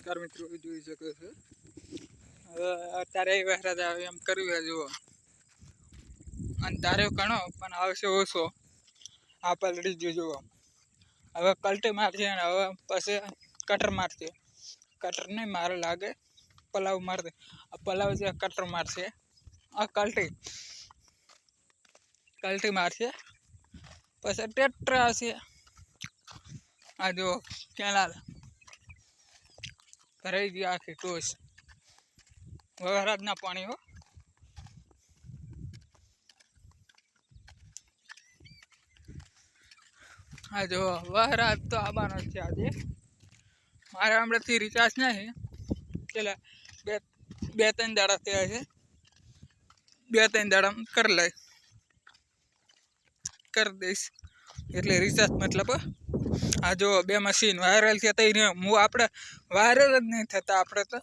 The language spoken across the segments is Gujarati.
નમસ્કાર મિત્રો, જોઈ શકો છો હવે અત્યારે વહેરાજ આવે એમ કર્યું જુઓ અને ધાર્યો ઘણો પણ આવશે ઓછો. આ પલડી ગયો જુઓ. હવે કલ્ટી મારશે અને હવે પછી કટર મારશે. કટર નહીં મારે લાગે, પલાવ મારશે. આ પલાવ છે, કટર મારશે. આ કલ્ટી મારશે. પછી ટ્રેક્ટર આવશે. આ જો કેનાલ ભરાઈ ગયો આખી ટોસ વરસાદના પાણી હો. હા જો વરસાદ તો આવવાનો છે આજે. મારે હમણાંથી રિચાર્જ નહીં, પેલા બે ત્રણ દાડા થયા છે. 2-3 દાડા કરી દઈશ એટલે રિચાર્જ મતલબ. આ જો 2 મશીન વાયરલ થયા તઈ હું આપણે વાયરલ જ નહીં થતા. આપણે તો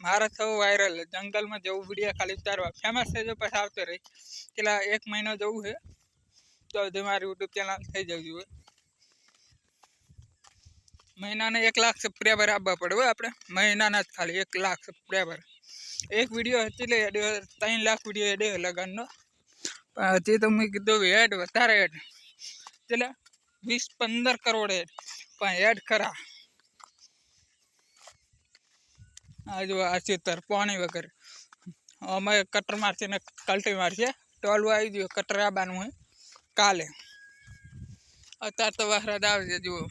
મારે થવું વાયરલ. જંગલમાં જવું વિડીયો ખાલી ઉતારવા ફેમસ થઈ જાય પછી આવતો રહી. પેલા 1 મહિનો જવું છે તો મારી યુટ્યુબ ચેનલ થઈ જવું જોઈએ. મહિનાને 1 લાખ સબસ્ક્રાઈબર આપવા પડે હોય આપણે. મહિનાના જ ખાલી 1 લાખ સબસ્ક્રાઈબર. એક વિડીયો એટલે 3 લાખ વિડીયો એડે લગનનો. પણ હજી તો મેં કીધું એડ વધારે એડ એટલે 20-15 કરોડ એડ, પણ એડ ખરા. આ જો આ ચિત્ર પાણી વગર અમે કટર મારશે ને કલ્ટી મારશે. ટોલવું આવી ગયું, કટર આવવાનું હોય કાલે. અત્યારે તો વરસાદ આવશે જુઓ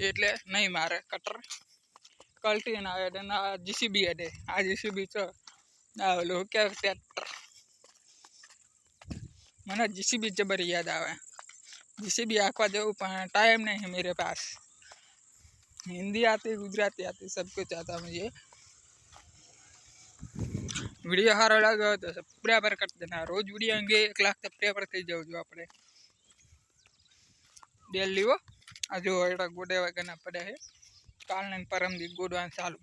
એટલે નહીં મારે કટર. કલ્ટી ના એડે ના જીસીબી એડે. આ જીસીબી તો ઓલું કે ટ્રેક્ટર. મને જીસીબી જબર યાદ આવે. जीसीबी आंकवा जाऊँ पर टाइम नहीं है मेरे पास. हिंदी आती, गुजराती आती, सब कुछ आता मुझे. वीडियो सारो लगे तो सब्सक्राइबर कर देना. रोज वीडियो अंगे 1 लाख सब्सक्राइबर थी जाओ जो अपने डेली वो. आ जो एड़ा गोडे वगैरह पड़े है काल ने परम दी गोडवान चालू.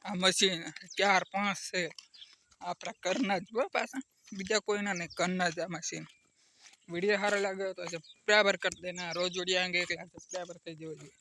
आ मशीन 4-5 से आप करना ज पासा बीजा कोई ना नहीं करना ज. आ मशीन वीडियो सारा लगे तो सब्सक्राइबर कर देना. रोज वीडियो आएंगे 1 लाख सब्सक्राइबर થઈ જવું જોઈએ.